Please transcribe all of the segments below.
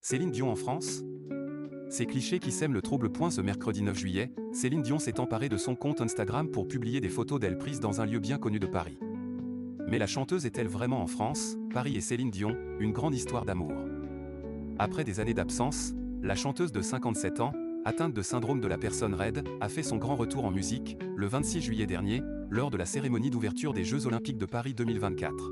Céline Dion en France? Ces clichés qui sèment le trouble. Ce mercredi 9 juillet, Céline Dion s'est emparée de son compte Instagram pour publier des photos d'elle prises dans un lieu bien connu de Paris. Mais la chanteuse est-elle vraiment en France? Paris et Céline Dion, une grande histoire d'amour. Après des années d'absence, la chanteuse de 57 ans, atteinte de syndrome de la personne raide, a fait son grand retour en musique, le 26 juillet dernier, lors de la cérémonie d'ouverture des Jeux Olympiques de Paris 2024.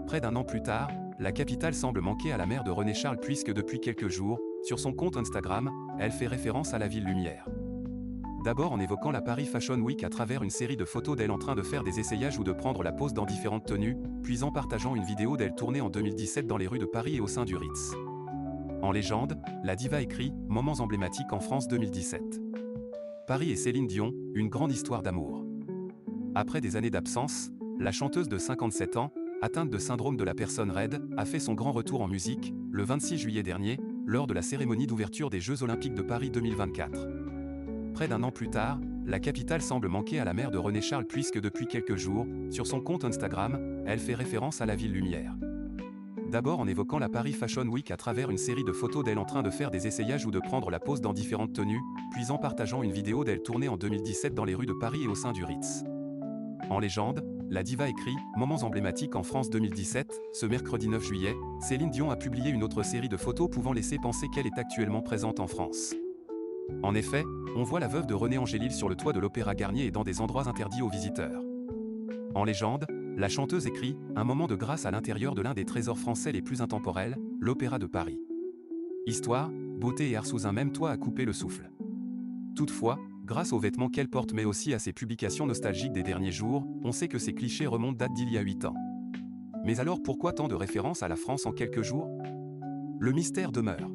Près d'un an plus tard, la capitale semble manquer à la mère de René Charles puisque depuis quelques jours, sur son compte Instagram, elle fait référence à la ville lumière. D'abord en évoquant la Paris Fashion Week à travers une série de photos d'elle en train de faire des essayages ou de prendre la pose dans différentes tenues, puis en partageant une vidéo d'elle tournée en 2017 dans les rues de Paris et au sein du Ritz. En légende, la diva écrit « Moments emblématiques en France 2017 ». Paris et Céline Dion, une grande histoire d'amour. Après des années d'absence, la chanteuse de 57 ans, atteinte de syndrome de la personne raide, a fait son grand retour en musique, le 26 juillet dernier, lors de la cérémonie d'ouverture des Jeux Olympiques de Paris 2024. Près d'un an plus tard, la capitale semble manquer à la mère de René Charles puisque depuis quelques jours, sur son compte Instagram, elle fait référence à la ville lumière. D'abord en évoquant la Paris Fashion Week à travers une série de photos d'elle en train de faire des essayages ou de prendre la pose dans différentes tenues, puis en partageant une vidéo d'elle tournée en 2017 dans les rues de Paris et au sein du Ritz. En légende, la diva écrit « Moments emblématiques en France 2017 ». Ce mercredi 9 juillet, Céline Dion a publié une autre série de photos pouvant laisser penser qu'elle est actuellement présente en France. En effet, on voit la veuve de René Angélil sur le toit de l'Opéra Garnier et dans des endroits interdits aux visiteurs. En légende, la chanteuse écrit « Un moment de grâce à l'intérieur de l'un des trésors français les plus intemporels, l'Opéra de Paris. Histoire, beauté et art sous un même toit à couper le souffle ». Toutefois, grâce aux vêtements qu'elle porte mais aussi à ses publications nostalgiques des derniers jours, on sait que ces clichés datent d'il y a 8 ans. Mais alors pourquoi tant de références à la France en quelques jours? Le mystère demeure.